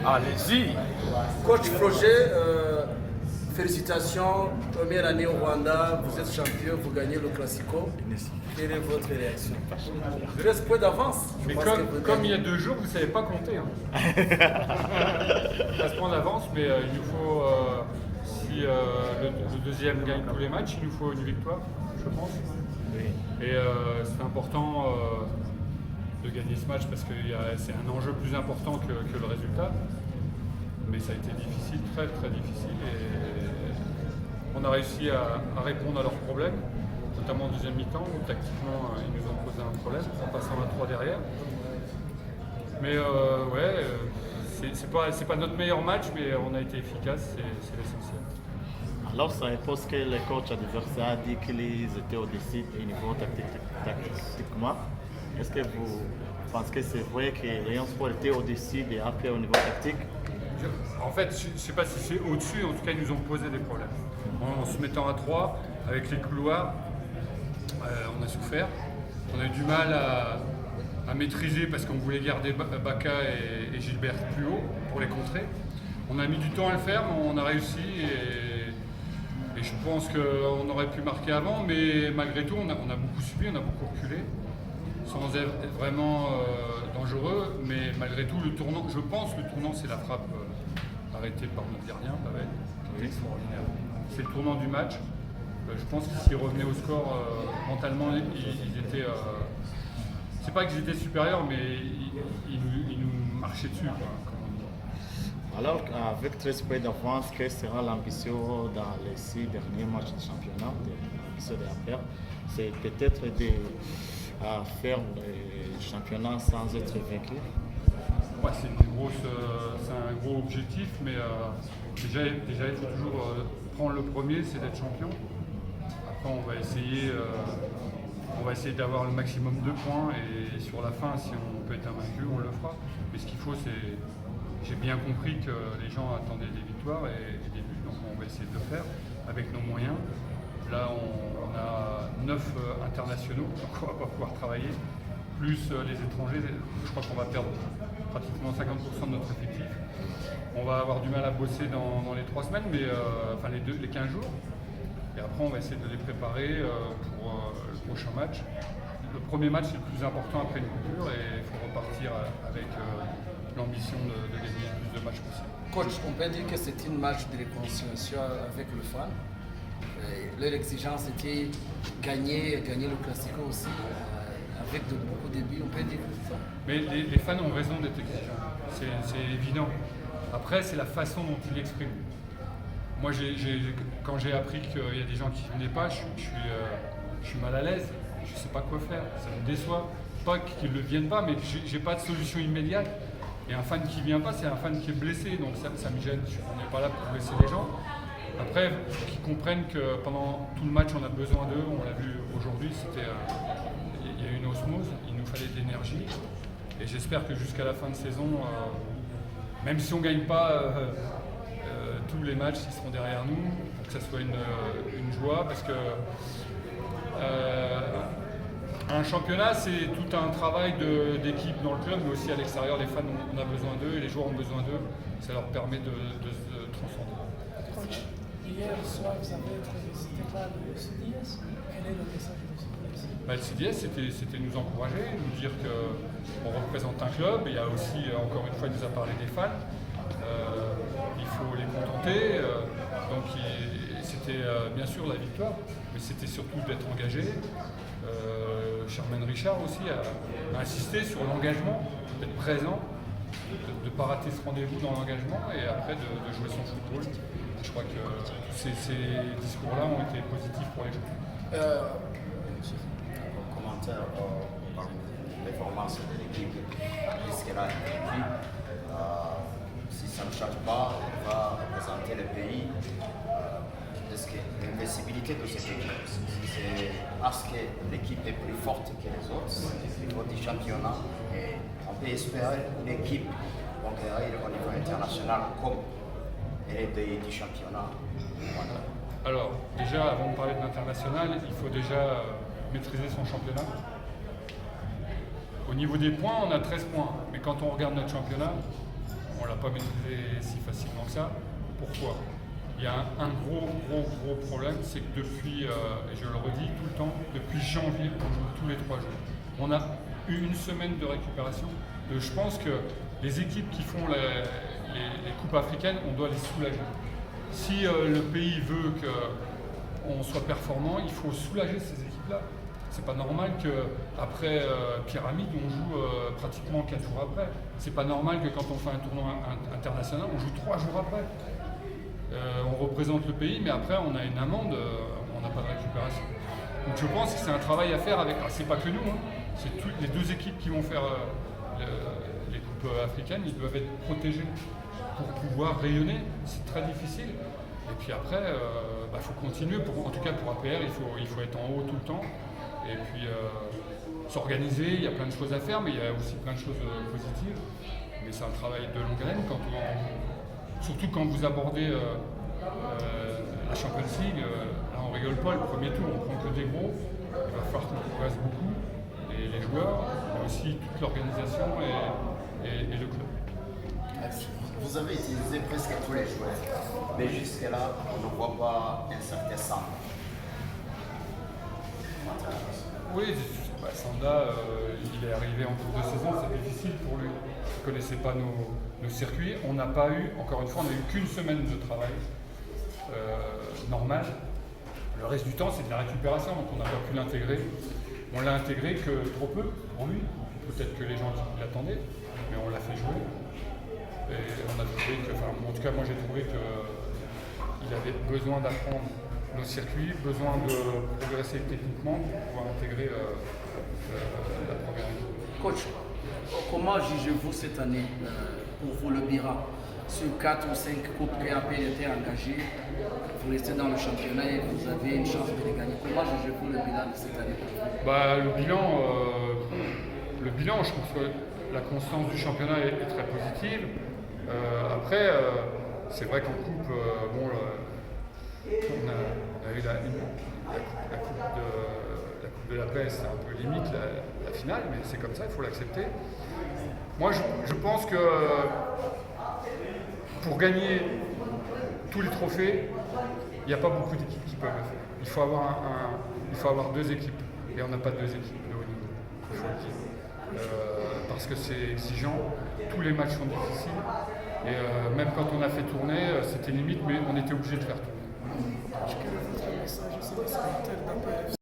Allez-y. Coach Froger, félicitations. Première année au Rwanda, vous êtes champion, vous gagnez le Classico. Quelle est votre réaction? 13 points d'avance. Mais comme il y a 2 jours, vous ne savez pas compter. Hein. 13 points d'avance, mais il nous faut, si le deuxième gagne tous les matchs, il nous faut une victoire, je pense. Et c'est important de gagner ce match parce que c'est un enjeu plus important que le résultat. Mais ça a été difficile, très très difficile. Et on a réussi à répondre à leurs problèmes, notamment en deuxième mi-temps où tactiquement ils nous ont posé un problème en passant à 3 derrière. Mais c'est pas notre meilleur match, mais on a été efficace, c'est l'essentiel. Alors, ça impose que le coach adversaire a dit qu'ils étaient au-dessus du niveau tactiquement. Est-ce que vous pensez que c'est vrai que Rayon Sport était au-dessus et après au niveau tactique? En fait, je ne sais pas si c'est au-dessus, en tout cas, ils nous ont posé des problèmes. En se mettant à 3, avec les couloirs, on a souffert. On a eu du mal à maîtriser parce qu'on voulait garder Baka et Gilbert plus haut pour les contrer. On a mis du temps à le faire, mais on a réussi et je pense qu'on aurait pu marquer avant, mais malgré tout, on a beaucoup subi, on a beaucoup reculé, sans être vraiment dangereux, mais malgré tout, le tournant, je pense, le tournant, c'est la frappe arrêtée par notre gardien, Pavel, qui est extraordinaire. C'est le tournant du match. Je pense que s'ils revenaient au score, mentalement, ils étaient... c'est pas qu'ils étaient supérieurs, mais ils nous marchaient dessus, quoi. Alors, avec 13 points d'avance, quelle sera l'ambition dans les 6 derniers matchs de championnat? L'ambition de la paire, c'est peut-être de faire le championnat sans être vaincu. Ouais, c'est un gros objectif, mais déjà il faut toujours prendre le premier, c'est d'être champion. Après, on va essayer d'avoir le maximum de points et sur la fin, si on peut être invaincu, on le fera. Mais ce qu'il faut, c'est... J'ai bien compris que les gens attendaient des victoires et des buts, donc on va essayer de le faire avec nos moyens. Là, on a 9 internationaux, donc on ne va pas pouvoir travailler, plus les étrangers. Je crois qu'on va perdre pratiquement 50% de notre effectif. On va avoir du mal à bosser dans les 3 semaines, mais enfin les 15 jours. Et après, on va essayer de les préparer pour le prochain match. Le premier match, c'est le plus important après une coupure et il faut repartir avec l'ambition de gagner le plus de matchs possible. Coach, on peut dire que c'était une match de réconciliation avec le fan. Leur exigence était gagner le Classico aussi, avec beaucoup de buts, on peut dire ça. Mais les fans ont raison d'être exigeants, c'est évident. Après, c'est la façon dont ils l'expriment. Moi, quand j'ai appris qu'il y a des gens qui ne venaient pas, je suis mal à l'aise, je ne sais pas quoi faire, ça me déçoit. Pas qu'ils ne viennent pas, mais j'ai pas de solution immédiate. Et un fan qui ne vient pas, c'est un fan qui est blessé, donc ça me gêne. On n'est pas là pour blesser les gens. Après, il faut qu'ils comprennent que pendant tout le match, on a besoin d'eux. On l'a vu aujourd'hui, il y a eu une osmose, il nous fallait de l'énergie. Et j'espère que jusqu'à la fin de saison, même si on ne gagne pas tous les matchs, ils seront derrière nous, pour que ça soit une joie, parce que un championnat, c'est tout un travail d'équipe dans le club, mais aussi à l'extérieur. Les fans, on a besoin d'eux et les joueurs ont besoin d'eux. Ça leur permet de se transcender. Coach, hier soir, vous avez félicité par le CDS. Quel est le message du CDS? Le CDS, c'était nous encourager, nous dire qu'on représente un club. Il y a aussi, encore une fois, il nous a parlé des fans. Il faut les contenter. Donc c'était bien sûr la victoire, mais c'était surtout d'être engagé. Charmaine Richard aussi a insisté sur l'engagement, d'être présent, de ne pas rater ce rendez-vous dans l'engagement et après de jouer son football. Je crois que ces discours-là ont été positifs pour les joueurs. Commentaire par les performances de l'équipe jusqu'à l'équipe. Si ça ne change pas, on va représenter le pays. Est-ce que l'invincibilité de cette équipe, c'est parce que l'équipe est plus forte que les autres au niveau du championnat et on peut espérer une équipe conquérir au niveau international comme elle est du championnat. Voilà. Alors, déjà, avant de parler de l'international, il faut déjà maîtriser son championnat. Au niveau des points, on a 13 points, mais quand on regarde notre championnat, on ne l'a pas maîtrisé si facilement que ça. Pourquoi? Il y a un gros problème, c'est que depuis, et je le redis tout le temps, depuis janvier, on joue tous les 3 jours. On a eu une semaine de récupération. Je pense que les équipes qui font les coupes africaines, on doit les soulager. Si le pays veut qu'on soit performant, il faut soulager ces équipes-là. C'est pas normal qu'après Pyramide, on joue pratiquement 4 jours après. C'est pas normal que quand on fait un tournoi international, on joue 3 jours après. On représente le pays, mais après on a une amende, on n'a pas de récupération. Donc je pense que c'est un travail à faire avec. C'est pas que nous, hein, c'est toutes les 2 équipes qui vont faire les coupes africaines, ils doivent être protégés pour pouvoir rayonner. C'est très difficile. Et puis après, faut continuer. En tout cas pour APR, il faut être en haut tout le temps. Et puis s'organiser. Il y a plein de choses à faire, mais il y a aussi plein de choses positives. Mais c'est un travail de longue haleine surtout quand vous abordez la Champions League, là on rigole pas, le premier tour on prend que des gros, il va falloir qu'on progresse beaucoup, et les joueurs, mais aussi toute l'organisation et le club. Vous avez utilisé presque tous les joueurs, mais jusqu'à là on ne voit pas un certain Sanda. Oui, Sanda, il est arrivé en cours de saison, c'est difficile pour lui. Il ne connaissait pas nos circuits. On n'a pas eu, encore une fois, on n'a eu qu'une semaine de travail normal. Le reste du temps, c'est de la récupération, donc on n'a pas pu l'intégrer. On l'a intégré que trop peu pour lui. Peut-être que les gens l'attendaient, mais on l'a fait jouer. Et on a trouvé en tout cas, moi j'ai trouvé qu'il avait besoin d'apprendre nos circuits, besoin de progresser techniquement pour pouvoir intégrer la première équipe. Coach, comment jugez-vous cette année pour vous le Bira? Sur 4 ou 5 coupes qui ont été engagées, vous restez dans le championnat et vous avez une chance de les gagner. Comment jugez-vous le bilan de cette année? Le bilan, je trouve que la constance du championnat est très positive. Après, c'est vrai qu'en coupe, on a eu la coupe de la paix, c'est un peu limite la finale, mais c'est comme ça, il faut l'accepter. Moi, je pense que pour gagner tous les trophées, il n'y a pas beaucoup d'équipes qui peuvent le faire. Il faut avoir 2 équipes, et on n'a pas 2 équipes de haut niveau, il faut le dire. Parce que c'est exigeant, tous les matchs sont difficiles, et même quand on a fait tourner, c'était limite, mais on était obligé de faire tourner. Quel est votre message aux sélectionneurs d'APR?